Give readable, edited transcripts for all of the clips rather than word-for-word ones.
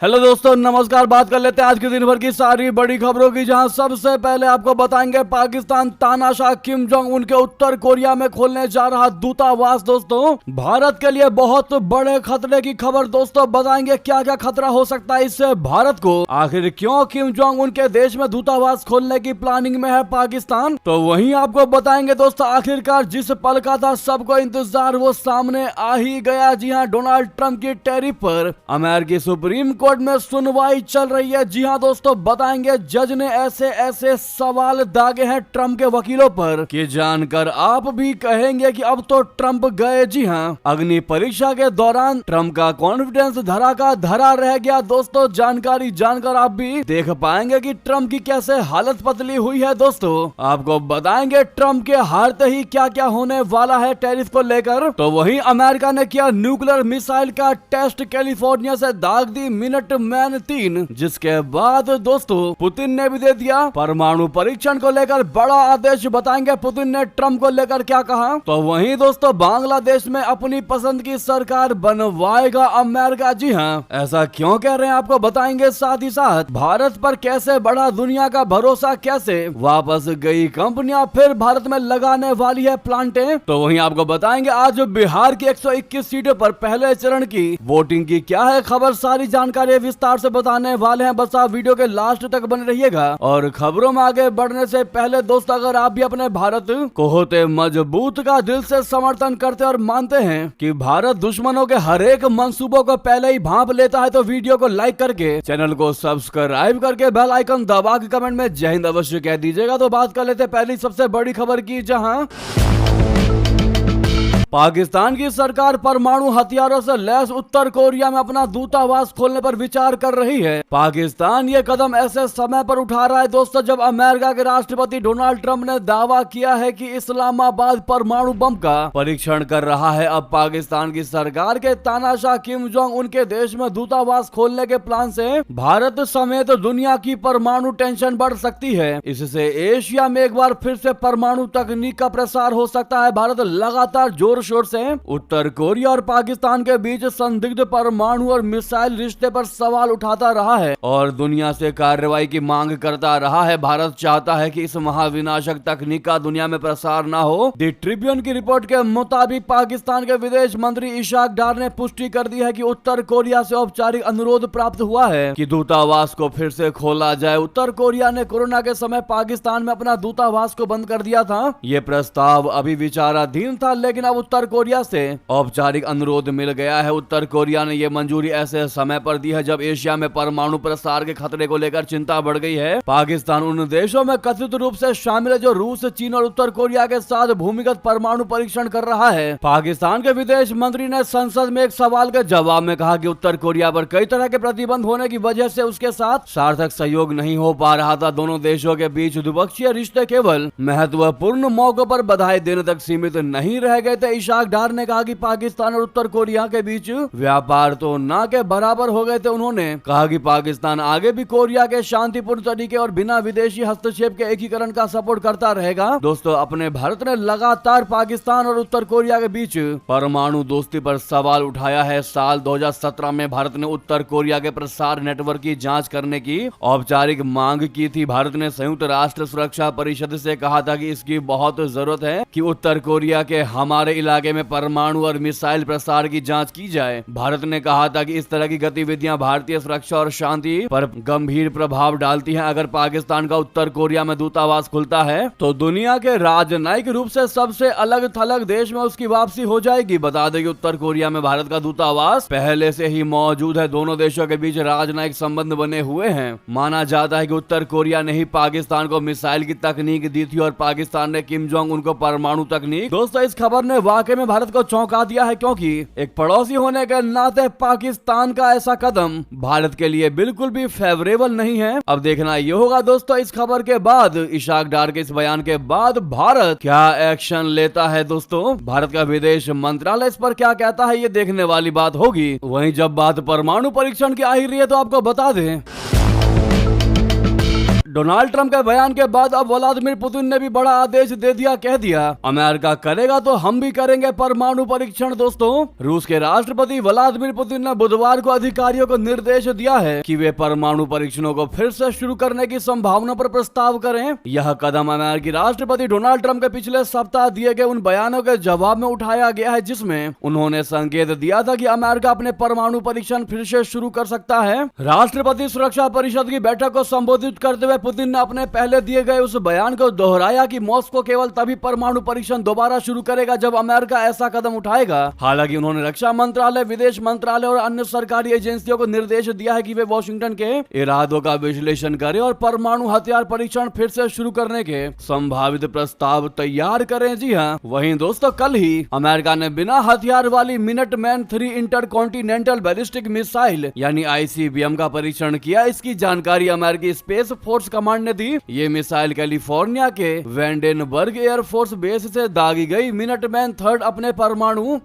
Hello दोस्तों, नमस्कार। बात कर लेते हैं आज के दिन भर की सारी बड़ी खबरों की, जहां सबसे पहले आपको बताएंगे पाकिस्तान तानाशाह किम जोंग उन के उत्तर कोरिया में खोलने जा रहा दूतावास। दोस्तों, भारत के लिए बहुत बड़े खतरे की खबर। दोस्तों, बताएंगे क्या क्या खतरा हो सकता है इससे भारत को। आखिर क्यों किम जोंग उनके देश में दूतावास खोलने की प्लानिंग में है पाकिस्तान, तो वहीं आपको बताएंगे दोस्तों आखिरकार जिस पल का था सबको इंतजार वो सामने आ ही गया। जी हाँ, डोनाल्ड ट्रंप की टैरिफ पर अमेरिकी सुप्रीम कोर्ट में सुनवाई चल रही है। जी हां दोस्तों, बताएंगे जज ने ऐसे ऐसे सवाल दागे हैं ट्रंप के वकीलों पर कि जानकर आप भी कहेंगे कि अब तो ट्रंप गए। जी हां, अग्नि परीक्षा के दौरान ट्रंप का कॉन्फिडेंस धरा का धरा रह गया। दोस्तों, जानकारी जानकर आप भी देख पाएंगे कि ट्रंप की कैसे हालत पतली हुई है। दोस्तों, आपको बताएंगे ट्रंप के हारते ही क्या क्या होने वाला है टैरिफ को लेकर। तो वहीं अमेरिका ने किया न्यूक्लियर मिसाइल का टेस्ट, कैलिफोर्निया से दाग दी मिनटमैन 3, जिसके बाद दोस्तों पुतिन ने भी दे दिया परमाणु परीक्षण को लेकर बड़ा आदेश। बताएंगे पुतिन ने ट्रंप को लेकर क्या कहा। तो वहीं दोस्तों बांग्लादेश में अपनी पसंद की सरकार बनवाएगा अमेरिका। जी हाँ, ऐसा क्यों कह रहे हैं आपको बताएंगे। साथ ही साथ भारत पर कैसे बढ़ा दुनिया का भरोसा, कैसे वापस गई कंपनियां फिर भारत में लगाने वाली है प्लांटें। तो वहीं आपको बताएंगे आज बिहार की 121 सीटों पर पहले चरण की वोटिंग की क्या है खबर। सारी जानकारी विस्तार से बताने वाले हैं, बस आप वीडियो के लास्ट तक बने रहिएगा। और खबरों में आगे बढ़ने से पहले दोस्तों, अगर आप भी अपने भारत को होते मजबूत का दिल से समर्थन करते और मानते हैं कि भारत दुश्मनों के हर एक मंसूबों को पहले ही भांप लेता है, तो वीडियो को लाइक करके चैनल को सब्सक्राइब करके बेल आइकन दबा के कमेंट में जय हिंद अवश्य कह दीजिएगा। तो बात कर लेते पहली सबसे बड़ी खबर की, जहां पाकिस्तान की सरकार परमाणु हथियारों से लैस उत्तर कोरिया में अपना दूतावास खोलने पर विचार कर रही है। पाकिस्तान ये कदम ऐसे समय पर उठा रहा है दोस्तों जब अमेरिका के राष्ट्रपति डोनाल्ड ट्रंप ने दावा किया है कि इस्लामाबाद परमाणु बम का परीक्षण कर रहा है। अब पाकिस्तान की सरकार के तानाशाह किम जोंग उनके देश में दूतावास खोलने के प्लान से भारत समेत दुनिया की परमाणु टेंशन बढ़ सकती है। इससे एशिया में एक बार फिर से परमाणु तकनीक का प्रसार हो सकता है। भारत लगातार जोर शोर से उत्तर कोरिया और पाकिस्तान के बीच संदिग्ध परमाणु और मिसाइल रिश्ते पर सवाल उठाता रहा है और दुनिया से कार्रवाई की मांग करता रहा है। भारत चाहता है कि इस महाविनाशक तकनीक का दुनिया में प्रसार ना हो। दी ट्रिब्यून की रिपोर्ट के मुताबिक पाकिस्तान के विदेश मंत्री इशाक डार ने पुष्टि कर दी है कि उत्तर कोरिया से औपचारिक अनुरोध प्राप्त हुआ है कि दूतावास को फिर से खोला जाए। उत्तर कोरिया ने कोरोना के समय पाकिस्तान में अपना दूतावास को बंद कर दिया था। ये प्रस्ताव अभी विचाराधीन था, लेकिन अब उत्तर कोरिया से औपचारिक अनुरोध मिल गया है। उत्तर कोरिया ने यह मंजूरी ऐसे समय पर दी है जब एशिया में परमाणु प्रसार के खतरे को लेकर चिंता बढ़ गई है। पाकिस्तान उन देशों में कथित रूप से शामिल है जो रूस, चीन और उत्तर कोरिया के साथ भूमिगत परमाणु परीक्षण कर रहा है। पाकिस्तान के विदेश मंत्री ने संसद में एक सवाल के जवाब में कहा कि उत्तर कोरिया पर कई तरह के प्रतिबंध होने की वजह से उसके साथ सार्थक सहयोग नहीं हो पा रहा था। दोनों देशों के बीच द्विपक्षीय रिश्ते केवल महत्वपूर्ण मौकों पर बधाई देने तक सीमित नहीं रह गए थे। इशाक डार ने कहा कि पाकिस्तान और उत्तर कोरिया के बीच व्यापार तो ना के बराबर हो गए थे। उन्होंने कहा कि पाकिस्तान आगे भी कोरिया के शांतिपूर्ण तरीके और बिना विदेशी हस्तक्षेप के एकीकरण का सपोर्ट करता रहेगा। दोस्तों, अपने भारत ने लगातार पाकिस्तान और उत्तर कोरिया के बीच परमाणु दोस्ती पर सवाल उठाया है। साल 2017 में भारत ने उत्तर कोरिया के प्रसार नेटवर्क की जांच करने की औपचारिक मांग की थी। भारत ने संयुक्त राष्ट्र सुरक्षा परिषद से कहा था कि इसकी बहुत जरूरत है कि उत्तर कोरिया के हमारे इलाके में परमाणु और मिसाइल प्रसार की जांच की जाए। भारत ने कहा था कि इस तरह की गतिविधियां भारतीय सुरक्षा और शांति पर गंभीर प्रभाव डालती हैं। अगर पाकिस्तान का उत्तर कोरिया में दूतावास खुलता है तो दुनिया के राजनयिक रूप से सबसे अलग थलग देश में उसकी वापसी हो जाएगी। बता दें कि उत्तर कोरिया में भारत का दूतावास पहले से ही मौजूद है। दोनों देशों के बीच राजनयिक संबंध बने हुए हैं। माना जाता है कि उत्तर कोरिया ने ही पाकिस्तान को मिसाइल की तकनीक दी थी और पाकिस्तान ने किम जोंग उनको परमाणु तकनीक। दोस्तों, इस खबर ने वाकई में भारत को चौंका दिया है, क्योंकि एक पड़ोसी होने के नाते पाकिस्तान का ऐसा कदम भारत के लिए बिल्कुल भी फेवरेबल नहीं है। अब देखना ये होगा दोस्तों इस खबर के बाद, इशाक डार के इस बयान के बाद भारत क्या एक्शन लेता है। दोस्तों, भारत का विदेश मंत्रालय इस पर क्या कहता है ये देखने वाली बात होगी। वहीं जब बात परमाणु परीक्षण की आ ही रही है तो आपको बता दें डोनाल्ड ट्रंप के बयान के बाद अब व्लादिमीर पुतिन ने भी बड़ा आदेश दे दिया, कह दिया अमेरिका करेगा तो हम भी करेंगे परमाणु परीक्षण। दोस्तों, रूस के राष्ट्रपति व्लादिमीर पुतिन ने बुधवार को अधिकारियों को निर्देश दिया है कि वे परमाणु परीक्षणों को फिर से शुरू करने की संभावना पर प्रस्ताव करें। यह कदम अमेरिकी राष्ट्रपति डोनाल्ड ट्रंप के पिछले सप्ताह दिए गए उन बयानों के जवाब में उठाया गया है जिसमें उन्होंने संकेत दिया था कि अमेरिका अपने परमाणु परीक्षण फिर से शुरू कर सकता है। राष्ट्रपति सुरक्षा परिषद की बैठक को संबोधित करते हुए पुतिन ने अपने पहले दिए गए उस बयान को दोहराया कि मॉस्को केवल तभी परमाणु परीक्षण दोबारा शुरू करेगा जब अमेरिका ऐसा कदम उठाएगा। हालांकि उन्होंने रक्षा मंत्रालय, विदेश मंत्रालय और अन्य सरकारी एजेंसियों को निर्देश दिया है कि वे वॉशिंगटन के इरादों का विश्लेषण करें और परमाणु हथियार परीक्षण फिर से शुरू करने के संभावित प्रस्ताव तैयार करें। जी हाँ, वहीं दोस्तों कल ही अमेरिका ने बिना हथियार वाली मिनटमैन 3 इंटरकॉन्टिनेंटल बैलिस्टिक मिसाइल यानी ICBM का परीक्षण किया। इसकी जानकारी अमेरिकी स्पेस फोर्स कमांड ने दी। ये मिसाइल कैलिफोर्निया के वेंडेनबर्ग एयरफोर्स बेस से दागी गई मिनटमैन 3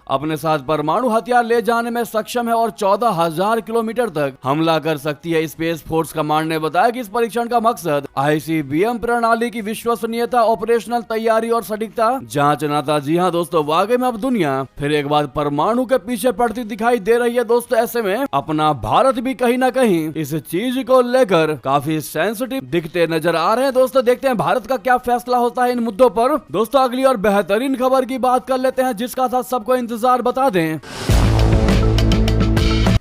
अपने साथ परमाणु हथियार ले जाने में सक्षम है और 14,000 किलोमीटर तक हमला कर सकती है। स्पेस फोर्स कमांड ने बताया कि इस परीक्षण का मकसद ICBM प्रणाली की विश्वसनीयता, ऑपरेशनल तैयारी और सटीकता जांचना था। जी हाँ दोस्तों, वाकई में अब दुनिया फिर एक बार परमाणु के पीछे पड़ती दिखाई दे रही है। दोस्तों, ऐसे में अपना भारत भी कहीं ना कहीं इस चीज को लेकर काफी सेंसिटिव दिखते नजर आ रहे हैं। दोस्तों, देखते हैं भारत का क्या फैसला होता है इन मुद्दों पर। दोस्तों, अगली और बेहतरीन खबर की बात कर लेते हैं जिसका था सबको इंतजार बता दें।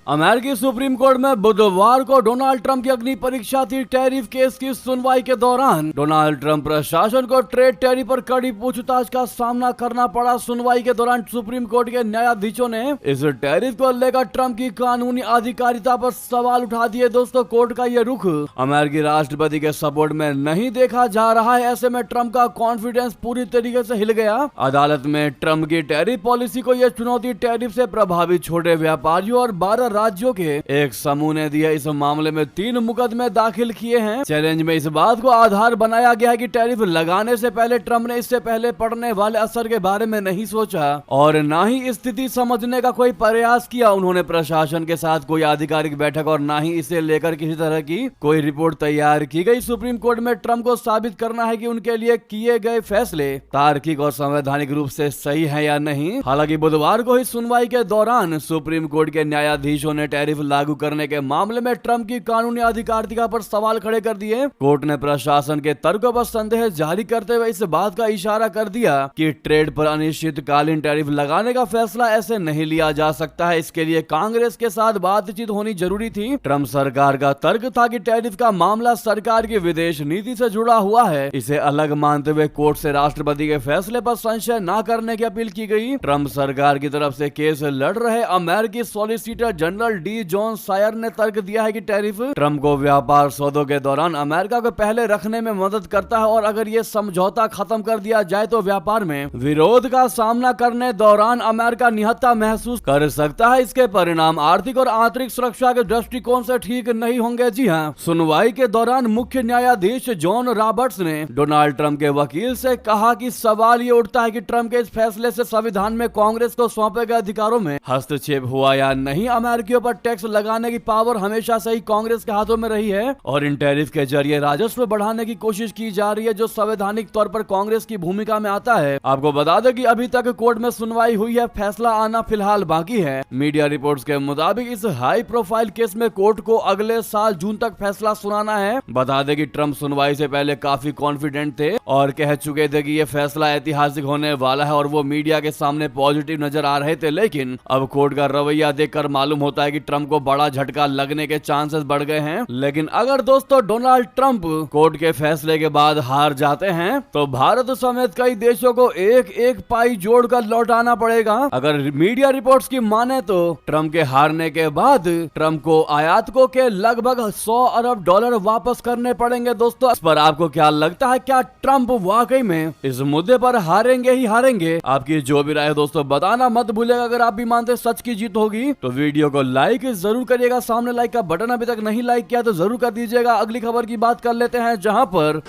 अमेरिकी सुप्रीम कोर्ट में बुधवार को डोनाल्ड ट्रंप की अग्नि परीक्षा थी। टैरिफ केस की सुनवाई के दौरान डोनाल्ड ट्रंप प्रशासन को ट्रेड टैरिफ पर कड़ी पूछताछ का सामना करना पड़ा। सुनवाई के दौरान सुप्रीम कोर्ट के न्यायाधीशों ने इस टैरिफ को लेकर ट्रंप की कानूनी अधिकारिता पर सवाल उठा दिए। दोस्तों, कोर्ट का यह रुख अमेरिकी राष्ट्रपति के सपोर्ट में नहीं देखा जा रहा है। ऐसे में ट्रंप का कॉन्फिडेंस पूरी तरीके से हिल गया। अदालत में ट्रंप की टैरिफ पॉलिसी को यह चुनौती टैरिफ से प्रभावित छोटे व्यापारियों और 12 राज्यों के एक समूह ने दिया। इस मामले में 3 मुकदमे दाखिल किए हैं। चैलेंज में इस बात को आधार बनाया गया है कि टैरिफ लगाने से पहले ट्रंप ने इससे पहले पड़ने वाले असर के बारे में नहीं सोचा और न ही स्थिति समझने का कोई प्रयास किया। उन्होंने प्रशासन के साथ कोई आधिकारिक बैठक और न ही इसे लेकर किसी तरह की कोई रिपोर्ट तैयार की गई। सुप्रीम कोर्ट में ट्रंप को साबित करना है कि उनके लिए किए गए फैसले तार्किक और संवैधानिक रूप से सही है या नहीं। हालांकि बुधवार को ही सुनवाई के दौरान सुप्रीम कोर्ट के न्यायाधीशों ने टैरिफ लागू करने के मामले में ट्रंप की कानूनी अधिकारिता पर सवाल खड़े कर दिए। कोर्ट ने प्रशासन के तर्कों पर संदेह जारी करते हुए इस बात का इशारा कर दिया कि ट्रेड पर अनिश्चितकालीन टैरिफ लगाने का फैसला ऐसे नहीं लिया जा सकता है। इसके लिए कांग्रेस के साथ बातचीत होनी जरूरी थी। ट्रंप सरकार का तर्क था कि टैरिफ का मामला सरकार की विदेश नीति से जुड़ा हुआ है। इसे अलग मानते हुए कोर्ट से राष्ट्रपति के फैसले पर संशय न करने की अपील की गई। ट्रंप सरकार की तरफ से केस लड़ रहे अमेरिकी solicitor general D John Sauer ने तर्क दिया है कि टैरिफ ट्रंप को व्यापार सौदों के दौरान अमेरिका को पहले रखने में मदद करता है और अगर ये समझौता खत्म कर दिया जाए तो व्यापार में विरोध का सामना करने दौरान अमेरिका निहत्था महसूस कर सकता है। इसके परिणाम आर्थिक और आंतरिक सुरक्षा के दृष्टिकोण से ठीक नहीं होंगे। जी हाँ, सुनवाई के दौरान मुख्य न्यायाधीश जॉन रॉबर्ट्स ने डोनाल्ड ट्रंप के वकील से कहा कि सवाल ये उठता है कि ट्रंप के इस फैसले से संविधान में कांग्रेस को सौंपे गए अधिकारों में हस्तक्षेप हुआ या नहीं। अमेरिकियों पर टैक्स लगाने की पावर हमेशा से ही कांग्रेस के हाथों में रही है और इन टैरिफ के जरिए राजस्व बढ़ाने की कोशिश की जा रही है जो संवैधानिक तौर पर कांग्रेस की भूमिका में आता है। आपको बता दें कि अभी तक कोर्ट में सुनवाई हुई है, फैसला आना फिलहाल बाकी है। मीडिया रिपोर्ट्स के मुताबिक इस हाई प्रोफाइल केस में कोर्ट को अगले साल जून तक फैसला सुनाना है। बता दें कि ट्रंप सुनवाई से पहले काफी कॉन्फिडेंट थे और कह चुके थे कि यह फैसला ऐतिहासिक होने वाला है और वो मीडिया के सामने पॉजिटिव नजर आ रहे थे। लेकिन अब कोर्ट का रवैया देखकर मालूम होता है कि ट्रंप को बड़ा झटका लगने के चांसेस बढ़ गए हैं। लेकिन अगर दोस्तों डोनाल्ड ट्रंप कोर्ट के फैसले के बाद हार जाते हैं तो भारत समेत कई देशों को एक एक पाई जोड़कर लौटाना पड़ेगा। अगर मीडिया रिपोर्ट्स की माने तो ट्रंप के हारने के बाद ट्रंप को आयातकों के लगभग 100 अरब डॉलर वापस करने पड़ेंगे। दोस्तों, इस पर आपको क्या लगता है? क्या ट्रंप वाकई में इस मुद्दे पर हारेंगे ही हारेंगे? आपकी जो भी राय है दोस्तों बताना मत भूलिएगा। अगर आप भी मानते सच की जीत होगी तो वीडियो को लाइक जरूर करिएगा। सामने लाइक का बटन अभी तक नहीं लाइक किया तो जरूर कर दीजिएगा। अगली खबर की बात कर लेते हैं जहां पर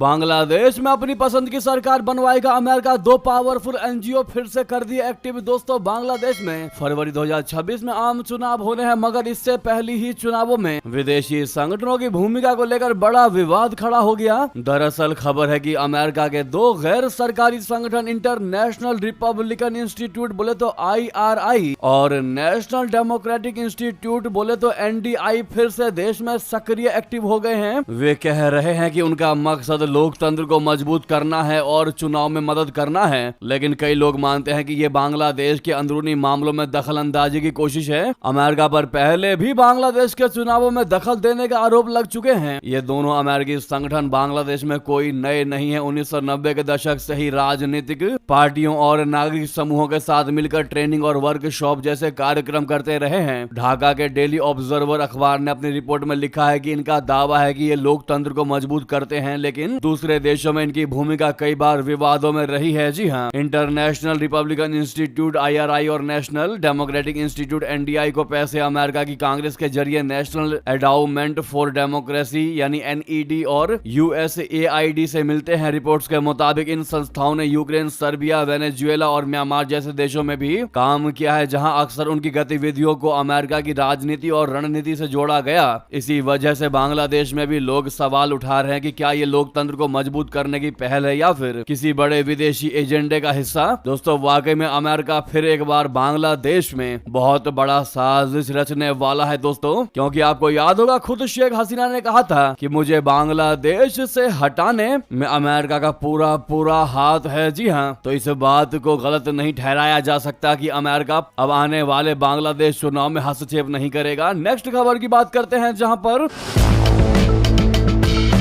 बांग्लादेश में अपनी पसंद की सरकार बनवाएगा अमेरिका, 2 पावरफुल एनजीओ फिर से कर दिए एक्टिव। दोस्तों बांग्लादेश में फरवरी 2026 में आम चुनाव होने हैं, मगर इससे पहले ही चुनावों में विदेशी संगठनों की भूमिका को लेकर बड़ा विवाद खड़ा हो गया। दरअसल खबर है कि अमेरिका के 2 गैर सरकारी संगठन इंटरनेशनल रिपब्लिकन इंस्टीट्यूट बोले तो IRI और नेशनल डेमोक्रेटिक इंस्टीट्यूट बोले तो NDI फिर से देश में सक्रिय एक्टिव हो गए हैं। वे कह रहे हैं कि उनका मकसद लोकतंत्र को मजबूत करना है और चुनाव में मदद करना है, लेकिन कई लोग मानते हैं कि ये बांग्लादेश के अंदरूनी मामलों में दखल अंदाजी की कोशिश है। अमेरिका पर पहले भी बांग्लादेश के चुनावों में दखल देने का आरोप लग चुके हैं। ये दोनों अमेरिकी संगठन बांग्लादेश में कोई नए नहीं है। 1990 के दशक से ही राजनीतिक पार्टियों और नागरिक समूहों के साथ मिलकर ट्रेनिंग और वर्कशॉप जैसे कार्यक्रम करते रहे हैं। ढाका के डेली ऑब्जर्वर अखबार ने अपनी रिपोर्ट में लिखा है कि इनका दावा है कि ये लोकतंत्र को मजबूत करते हैं, लेकिन दूसरे देशों में इनकी भूमिका कई बार विवादों में रही है। जी हाँ, इंटरनेशनल रिपब्लिकन इंस्टीट्यूट IRI और नेशनल डेमोक्रेटिक इंस्टीट्यूट NDI को पैसे अमेरिका की कांग्रेस के जरिए नेशनल एंडाउमेंट फॉर डेमोक्रेसी यानी NED और USAID से मिलते हैं। रिपोर्ट्स के मुताबिक इन संस्थाओं ने यूक्रेन, सर्बिया, वेनेजुएला और म्यांमार जैसे देशों में भी काम किया है, जहां अक्सर उनकी गतिविधियों को अमेरिका की राजनीति और रणनीति से जोड़ा गया। इसी वजह से बांग्लादेश में भी लोग सवाल उठा रहे हैं कि क्या ये लोकतंत्र को मजबूत करने की पहल है या फिर किसी बड़े विदेशी एजेंडे का हिस्सा। दोस्तों वाकई में अमेरिका फिर एक बार बांग्लादेश में बहुत बड़ा साजिश रचने वाला है दोस्तों, क्योंकि आपको याद होगा खुद शेख हसीना ने कहा था कि मुझे बांग्लादेश से हटाने में अमेरिका का पूरा हाथ है। जी हाँ, तो इस बात को गलत नहीं ठहराया जा सकता कि अमेरिका अब आने वाले बांग्लादेश चुनाव में हस्तक्षेप नहीं करेगा। नेक्स्ट खबर की बात करते हैं, जहां पर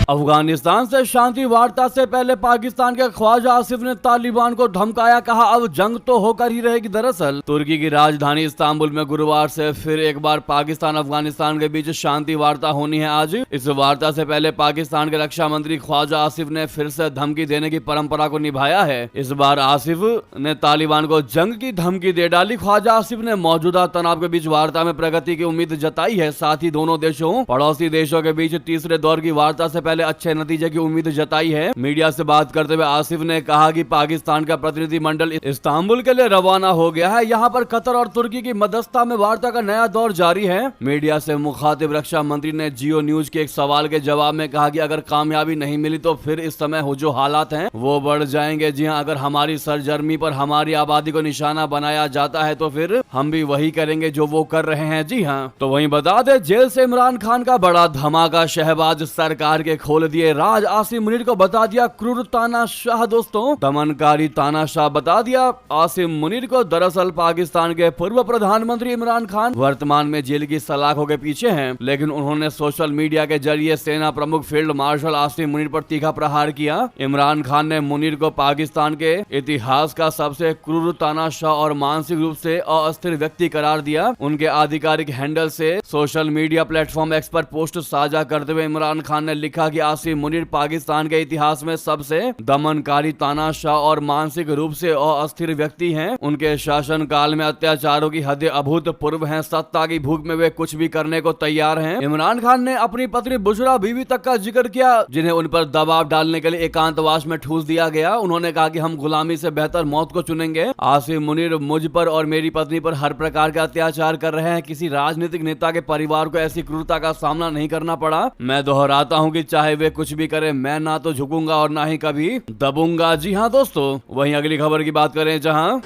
अफगानिस्तान से शांति वार्ता से पहले पाकिस्तान के ख्वाजा आसिफ ने तालिबान को धमकाया, कहा अब जंग तो होकर ही रहेगी। दरअसल तुर्की की राजधानी इस्तांबुल में गुरुवार से फिर एक बार पाकिस्तान अफगानिस्तान के बीच शांति वार्ता होनी है आज। इस वार्ता से पहले पाकिस्तान के रक्षा मंत्री ख्वाजा आसिफ ने फिर से धमकी देने की परंपरा को निभाया है। इस बार आसिफ ने तालिबान को जंग की धमकी दे डाली। ख्वाजा आसिफ ने मौजूदा तनाव के बीच वार्ता में प्रगति की उम्मीद जताई है। साथ ही दोनों देशों पड़ोसी देशों के बीच तीसरे दौर की वार्ता से पहले अच्छे नतीजे की उम्मीद जताई है। मीडिया से बात करते हुए आसिफ ने कहा कि पाकिस्तान का प्रतिनिधिमंडल इस्तांबुल के लिए रवाना हो गया है। यहाँ पर कतर और तुर्की की मध्यस्थता में वार्ता का नया दौर जारी है। मीडिया से मुखातिब रक्षा मंत्री ने जियो न्यूज के एक सवाल के जवाब में कहा कि अगर कामयाबी नहीं मिली तो फिर इस समय हो जो हालात हैं वो बढ़ जाएंगे। जी हाँ, अगर हमारी सरजर्मी पर हमारी आबादी को निशाना बनाया जाता है तो फिर हम भी वही करेंगे जो वो कर रहे हैं। जी हाँ, तो वहीं बता दे जेल से इमरान खान का बड़ा धमाका, शहबाज सरकार के खोल दिए राज। आसिम मुनीर को बता दिया क्रूर तानाशाह। दोस्तों दमनकारी तानाशाह बता दिया आसिम मुनीर को। दरअसल पाकिस्तान के पूर्व प्रधानमंत्री इमरान खान वर्तमान में जेल की सलाखों के पीछे हैं, लेकिन उन्होंने सोशल मीडिया के जरिए सेना प्रमुख फील्ड मार्शल आसिम मुनीर पर तीखा प्रहार किया। इमरान खान ने मुनीर को पाकिस्तान के इतिहास का सबसे क्रूर तानाशाह और मानसिक रूप से अस्थिर व्यक्ति करार दिया। उनके आधिकारिक हैंडल से सोशल मीडिया प्लेटफॉर्म एक्स पर पोस्ट साझा करते हुए इमरान खान ने लिखा कि आसिम मुनीर पाकिस्तान के इतिहास में सबसे दमनकारी, तानाशाह और मानसिक रूप से अस्थिर व्यक्ति हैं। उनके शासन काल में अत्याचारों की हदें अभूतपूर्व हैं। सत्ता की भूख में वे कुछ भी करने को तैयार हैं। इमरान खान ने अपनी पत्नी बुशरा बीवी तक का जिक्र किया, जिन्हें उन पर दबाव डालने के लिए एकांतवास में ठूस दिया गया। उन्होंने कहा कि हम गुलामी से बेहतर मौत को चुनेंगे। आसिम मुनीर मुझ पर और मेरी पत्नी पर हर प्रकार का अत्याचार कर रहे हैं। किसी राजनीतिक नेता के परिवार को ऐसी क्रूरता का सामना नहीं करना पड़ा। मैं दोहराता हूँ कि चाहे वे कुछ भी करें, मैं ना तो झुकूंगा और ना ही कभी दबूंगा। जी हाँ दोस्तों, वहीं अगली खबर की बात करें, जहां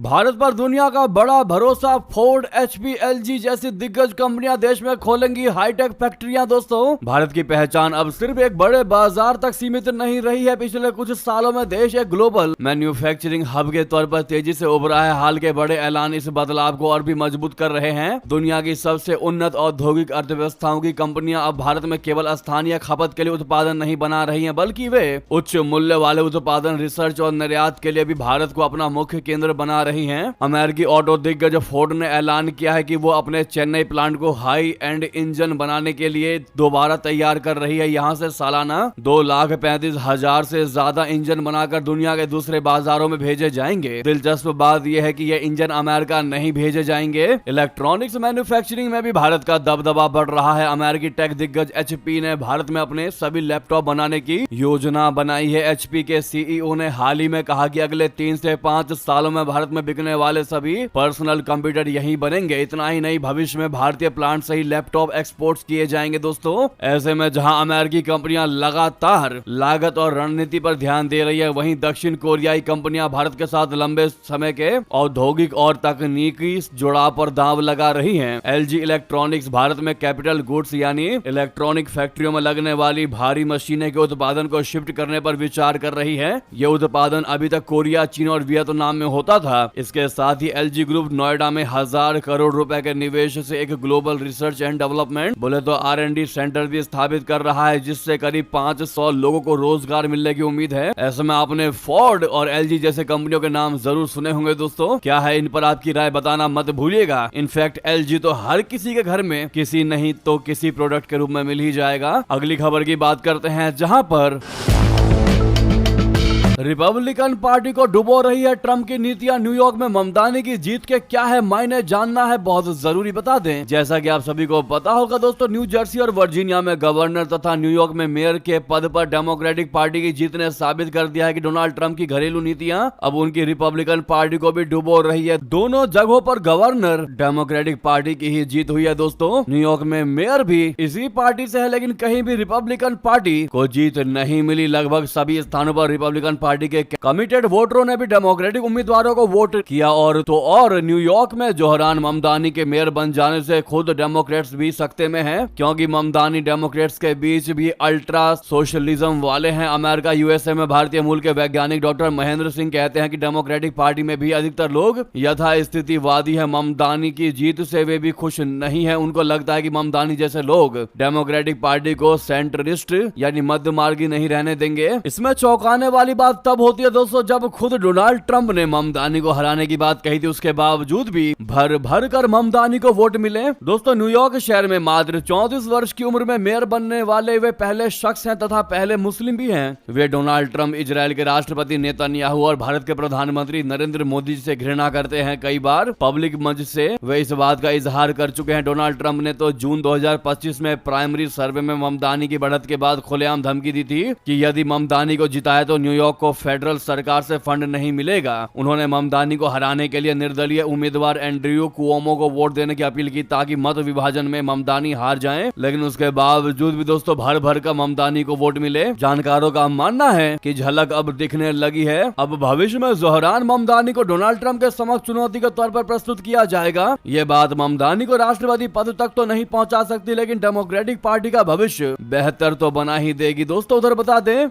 भारत पर दुनिया का बड़ा भरोसा, फोर्ड, HP, LG जैसी दिग्गज कंपनियां देश में खोलेंगी हाईटेक फैक्ट्रियां। दोस्तों भारत की पहचान अब सिर्फ एक बड़े बाजार तक सीमित नहीं रही है। पिछले कुछ सालों में देश एक ग्लोबल मैन्युफैक्चरिंग हब के तौर पर तेजी से उभरा है। हाल के बड़े ऐलान इस बदलाव को और भी मजबूत कर रहे हैं। दुनिया की सबसे उन्नत औद्योगिक अर्थव्यवस्थाओं की कंपनियां अब भारत में केवल स्थानीय खपत के लिए उत्पादन नहीं बना रही है, बल्कि वे उच्च मूल्य वाले उत्पादन, रिसर्च और निर्यात के लिए भी भारत को अपना मुख्य केंद्र बना रही रही हैं। अमेरिकी ऑटो दिग्गज फोर्ड ने ऐलान किया है कि वो अपने चेन्नई प्लांट को हाई एंड इंजन बनाने के लिए दोबारा तैयार कर रही है। यहाँ से सालाना 2,35,000 से ज्यादा इंजन बनाकर दुनिया के दूसरे बाजारों में भेजे जाएंगे। दिलचस्प बात यह है कि ये इंजन अमेरिका नहीं भेजे जाएंगे। इलेक्ट्रॉनिक्स मैन्युफैक्चरिंग में भी भारत का दबदबा बढ़ रहा है। अमेरिकी टेक दिग्गज HP ने भारत में अपने सभी लैपटॉप बनाने की योजना बनाई है। HP के CEO ने हाल ही में कहा कि अगले 3 से 5 सालों में भारत में बिकने वाले सभी पर्सनल कंप्यूटर यहीं बनेंगे। इतना ही नहीं, भविष्य में भारतीय प्लांट से ही लैपटॉप एक्सपोर्ट किए जाएंगे। दोस्तों, ऐसे में जहां अमेरिकी कंपनियां लगातार लागत और रणनीति पर ध्यान दे रही है, वहीं दक्षिण कोरियाई कंपनियां भारत के साथ लंबे समय के औद्योगिक और तकनीकी जुड़ाव पर दांव लगा रही हैं। LG इलेक्ट्रॉनिक्स भारत में कैपिटल गुड्स यानी इलेक्ट्रॉनिक फैक्ट्रियों में लगने वाली भारी मशीनें के उत्पादन को शिफ्ट करने पर विचार कर रही है। यह उत्पादन अभी तक कोरिया, चीन और वियतनाम में होता था। इसके साथ ही LG ग्रुप नोएडा में 1,000 करोड़ रुपए के निवेश से एक ग्लोबल रिसर्च एंड डेवलपमेंट बोले तो R&D सेंटर भी स्थापित कर रहा है, जिससे करीब 500 लोगों को रोजगार मिलने की उम्मीद है। ऐसे में आपने फोर्ड और LG जैसे कंपनियों के नाम जरूर सुने होंगे। दोस्तों, क्या है इन पर आपकी राय बताना मत भूलिएगा। इनफैक्ट LG तो हर किसी के घर में किसी नहीं तो किसी प्रोडक्ट के रूप में मिल ही जाएगा। अगली खबर की बात करते हैं, जहां पर रिपब्लिकन पार्टी को डुबो रही है ट्रंप की नीतियां। न्यूयॉर्क में ममतानी की जीत के क्या है मायने जानना है, बहुत जरूरी बता दें। जैसा कि आप सभी को पता होगा दोस्तों, न्यू जर्सी और वर्जीनिया में गवर्नर तथा न्यूयॉर्क में मेयर के पद पर डेमोक्रेटिक पार्टी की जीत ने साबित कर दिया है कि डोनाल्ड ट्रंप की घरेलू नीतियां अब उनकी रिपब्लिकन पार्टी को भी डुबो रही है। दोनों जगहों पर गवर्नर डेमोक्रेटिक पार्टी की ही जीत हुई है। दोस्तों, न्यूयॉर्क में मेयर भी इसी पार्टी से है, लेकिन कहीं भी रिपब्लिकन पार्टी को जीत नहीं मिली। लगभग सभी स्थानों पर रिपब्लिकन पार्टी के कमिटेड वोटरों ने भी डेमोक्रेटिक उम्मीदवारों को वोट किया। और न्यूयॉर्क में जोहरान ममदानी के मेयर बन जाने से खुद डेमोक्रेट्स भी सकते में हैं, क्योंकि ममदानी डेमोक्रेट्स के बीच भी अल्ट्रा सोशलिज्म वाले हैं। अमेरिका USA में भारतीय मूल के वैज्ञानिक डॉक्टर महेंद्र सिंह कहते हैं कि डेमोक्रेटिक पार्टी में भी अधिकतर लोग यथास्थितिवादी है। ममदानी की जीत से वे भी खुश नहीं है। उनको लगता है कि ममदानी जैसे लोग डेमोक्रेटिक पार्टी को सेंट्रिस्ट यानी मध्य मार्गी नहीं रहने देंगे। इसमें चौंकाने वाली बात तब होती है दोस्तों, जब खुद डोनाल्ड ट्रंप ने ममदानी को हराने की बात कही थी, उसके बावजूद भी भर भर कर ममदानी को वोट मिले। दोस्तों, न्यूयॉर्क शहर में मात्र 34 वर्ष की उम्र में मेयर बनने वाले वे पहले शख्स हैं तथा पहले मुस्लिम भी हैं। वे डोनाल्ड ट्रंप, इजराइल के राष्ट्रपति नेतन्याहू और भारत के प्रधानमंत्री नरेंद्र मोदी से घृणा करते हैं। कई बार पब्लिक मंच से वे इस बात का इजहार कर चुके हैं। डोनाल्ड ट्रंप ने तो जून 2025 में प्राइमरी सर्वे में ममदानी की बढ़त के बाद खुलेआम धमकी दी थी कि यदि ममदानी को जिताए तो न्यूयॉर्क को फेडरल सरकार से फंड नहीं मिलेगा। उन्होंने ममदानी को हराने के लिए निर्दलीय उम्मीदवार एंड्रयू कुओमो को वोट देने की अपील की ताकि मत विभाजन में ममदानी हार जाएं, लेकिन उसके बावजूद भी दोस्तों भर भर का ममदानी को वोट मिले। जानकारों का मानना है कि झलक अब दिखने लगी है। अब भविष्य में जोहरान ममदानी को डोनाल्ड ट्रंप के समक्ष चुनौती के तौर पर प्रस्तुत किया जाएगा। ये बात ममदानी को राष्ट्रपति पद तक तो नहीं पहुंचा सकती, लेकिन डेमोक्रेटिक पार्टी का भविष्य बेहतर तो बना ही देगी। दोस्तों, उधर बता दें,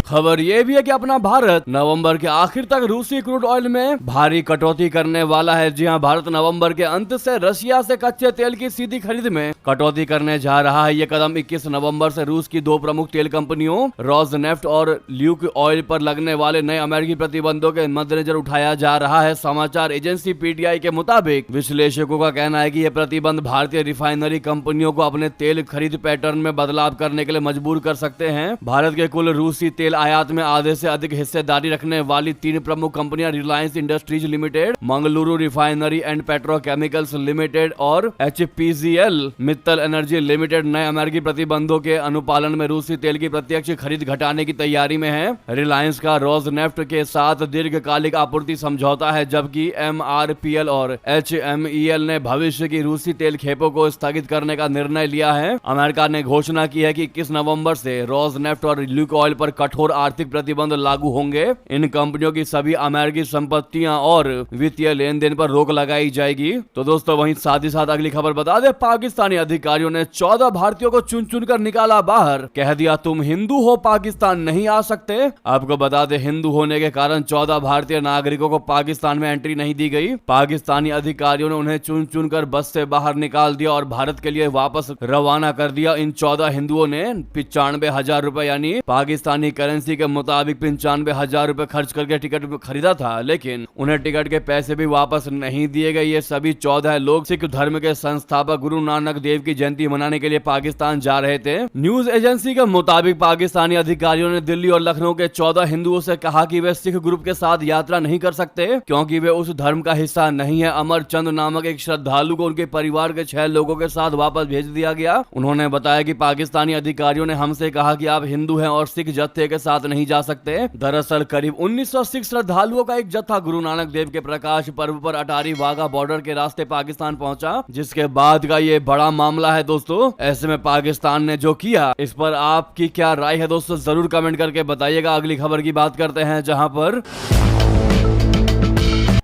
खबर यह भी है कि अपना भारत नवंबर के आखिर तक रूसी क्रूड ऑयल में भारी कटौती करने वाला है। जी हां, भारत नवंबर के अंत से रशिया से कच्चे तेल की सीधी खरीद में कटौती करने जा रहा है। यह कदम 21 नवंबर से रूस की 2 प्रमुख तेल कंपनियों रोजनेफ्ट और ल्यूक ऑयल पर लगने वाले नए अमेरिकी प्रतिबंधों के मद्देनजर उठाया जा रहा है। समाचार एजेंसी PTI के मुताबिक विश्लेषकों का कहना है कि यह प्रतिबंध भारतीय रिफाइनरी कंपनियों को अपने तेल खरीद पैटर्न में बदलाव करने के लिए मजबूर कर सकते हैं। भारत के कुल रूसी तेल आयात में आधे से अधिक हिस्सेदारी रखने वाली 3 प्रमुख कंपनियां Reliance industries limited, Mangaluru refinery and petrochemicals limited और HPCL मित्तल एनर्जी लिमिटेड नए अमेरिकी प्रतिबंधों के अनुपालन में रूसी तेल की प्रत्यक्ष खरीद घटाने की तैयारी में है। रिलायंस का रोजनेफ्ट के साथ दीर्घकालिक आपूर्ति समझौता है, जबकि MRPL और HMEL ने भविष्य की रूसी तेल खेपों को स्थगित करने का निर्णय लिया है। अमेरिका ने घोषणा की है कि 21 नवंबर से रोजनेफ्ट और ल्यूक ऑयल पर कठोर आर्थिक प्रतिबंध लागू होंगे। इन कंपनियों की सभी अमेरिकी संपत्तियां और वित्तीय लेन देन पर रोक लगाई जाएगी। तो दोस्तों, वहीं साथ ही साथ अगली खबर बता दें, पाकिस्तानी अधिकारियों ने 14 भारतीयों को चुन चुन कर निकाला बाहर। कह दिया तुम हिंदू हो, पाकिस्तान नहीं आ सकते। आपको बता दें, हिंदू होने के कारण 14 भारतीय नागरिकों को पाकिस्तान में एंट्री नहीं दी गई। पाकिस्तानी अधिकारियों ने उन्हें चुन चुन कर बस से बाहर निकाल दिया और भारत के लिए वापस रवाना कर दिया। इन 14 हिंदुओं ने 95,000 रुपए यानी पाकिस्तानी करेंसी एजेंसी के मुताबिक 95,000 रुपए खर्च करके टिकट खरीदा था, लेकिन उन्हें टिकट के पैसे भी वापस नहीं दिए गए। ये सभी 14 लोग सिख धर्म के संस्थापक गुरु नानक देव की जयंती मनाने के लिए पाकिस्तान जा रहे थे। न्यूज एजेंसी के मुताबिक पाकिस्तानी अधिकारियों ने दिल्ली और लखनऊ के 14 हिंदुओं से कहा कि वे सिख ग्रुप के साथ यात्रा नहीं कर सकते क्योंकि वे उस धर्म का हिस्सा नहीं है। अमर चंद नामक एक श्रद्धालु को उनके परिवार के 6 लोगों के साथ वापस भेज दिया गया। उन्होंने बताया कि पाकिस्तानी अधिकारियों ने हमसे कहा कि आप हिंदू हैं और सिख जत्थे के साथ नहीं जा सकते। दरअसल करीब 1900 सिख श्रद्धालुओं का एक जत्था गुरु नानक देव के प्रकाश पर्व पर अटारी वाघा बॉर्डर के रास्ते पाकिस्तान पहुंचा, जिसके बाद का ये बड़ा मामला है दोस्तों। ऐसे में पाकिस्तान ने जो किया, इस पर आपकी क्या राय है दोस्तों, जरूर कमेंट करके बताइएगा। अगली खबर की बात करते हैं, जहां पर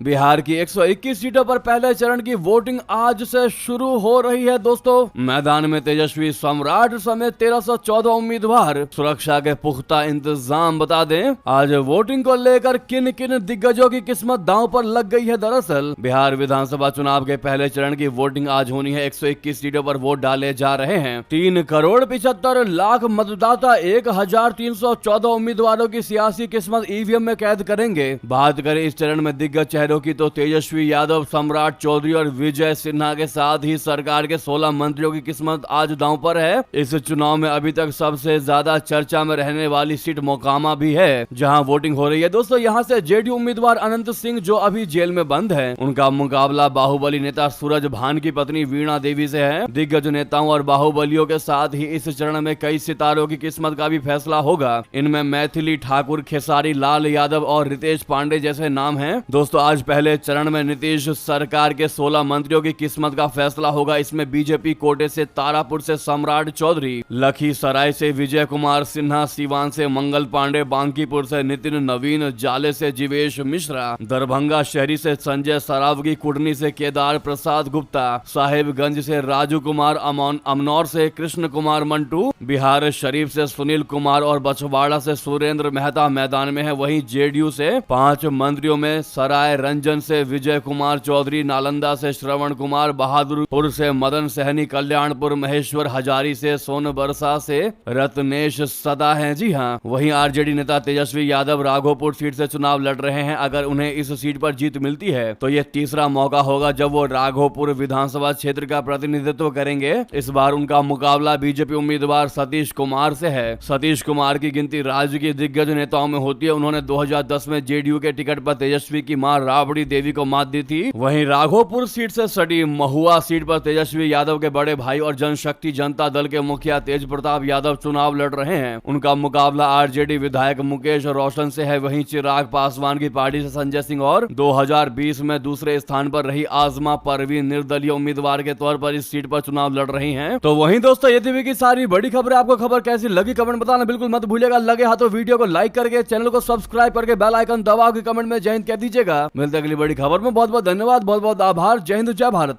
बिहार की 121 सीटों पर पहले चरण की वोटिंग आज से शुरू हो रही है दोस्तों। मैदान में तेजस्वी सम्राट समेत 1314 उम्मीदवार, सुरक्षा के पुख्ता इंतजाम। बता दें आज वोटिंग को लेकर किन किन दिग्गजों की किस्मत दांव पर लग गई है। दरअसल बिहार विधानसभा चुनाव के पहले चरण की वोटिंग आज होनी है। 121 सीटों पर वोट डाले जा रहे हैं। 3,75,00,000 मतदाता 1,314 उम्मीदवारों की सियासी किस्मत ईवीएम में कैद करेंगे। बात करें इस चरण में दिग्गज चेहरों की तो तेजस्वी यादव, सम्राट चौधरी और विजय सिन्हा के साथ ही सरकार के 16 मंत्रियों की किस्मत आज दांव पर है। इस चुनाव में अभी तक सबसे ज्यादा चर्चा में रहने वाली सीट मोकामा भी है, जहां वोटिंग हो रही है दोस्तों। यहां से जेडीयू उम्मीदवार अनंत सिंह जो अभी जेल में बंद है, उनका मुकाबला बाहुबली नेता सूरज भान की पत्नी वीणा देवी से है। दिग्गज नेताओं और बाहुबलियों के साथ ही इस चरण में कई सितारों की किस्मत का भी फैसला होगा। इनमें मैथिली ठाकुर, खेसारी लाल यादव और रितेश पांडे जैसे नाम हैं। दोस्तों आज पहले चरण में नीतीश सरकार के 16 मंत्रियों की किस्मत का फैसला होगा। इसमें बीजेपी कोटे से तारापुर से सम्राट चौधरी, लखीसराय से विजय कुमार सिन्हा, सीवान से मंगल पांडे, बांकीपुर से नितिन नवीन, जाले से जीवेश मिश्रा, दरभंगा शहरी से संजय सरावगी, कुडनी से केदार प्रसाद गुप्ता, साहेबगंज से राजू कुमार, अमनौर से कृष्ण कुमार मंटू, बिहार शरीफ से सुनील कुमार और बछवाड़ा से सुरेंद्र मेहता मैदान में है। वहीं जेडीयू से 5 मंत्रियों में सराय रंजन से विजय कुमार चौधरी, नालंदा से श्रवण कुमार, बहादुरपुर से मदन सहनी, कल्याणपुर महेश्वर हजारी से सोनबरसा से रत्नेश सदा हैं। जी हां, वहीं आरजेडी नेता तेजस्वी यादव राघोपुर सीट से चुनाव लड़ रहे हैं। अगर उन्हें इस सीट पर जीत मिलती है तो यह तीसरा मौका होगा जब वो राघोपुर विधानसभा क्षेत्र का प्रतिनिधित्व करेंगे। इस बार उनका मुकाबला बीजेपी उम्मीदवार सतीश कुमार से है। सतीश कुमार की गिनती राज्य की दिग्गज नेताओं में होती है। उन्होंने 2010 में जेडीयू के टिकट पर तेजस्वी की मां राबड़ी देवी को मात दी थी। वहीं राघोपुर सीट से सटी महुआ सीट पर तेजस्वी यादव के बड़े भाई और जनशक्ति जनता दल के मुखिया तेज प्रताप यादव चुनाव लड़ रहे हैं। उनका मुकाबला आरजेडी विधायक मुकेश रोशन से है। वहीं चिराग पासवान की पार्टी से संजय सिंह और 2020 में दूसरे स्थान पर रही आजमा परवीन निर्दलीय उम्मीदवार के तौर पर इस सीट पर चुनाव लड़ रही हैं। तो वहीं दोस्तों ये थी की सारी बड़ी खबर। आपको खबर कैसी लगी कमेंट बताना बिल्कुल मत भूलिएगा। लगे हाथों वीडियो को लाइक करके चैनल को सब्सक्राइब करके बेल आइकन दबा के कमेंट में जय हिंद कह दीजिएगा। मिलते अगली बड़ी खबर में। बहुत बहुत धन्यवाद, बहुत बहुत आभार। जय हिंद, जय भारत।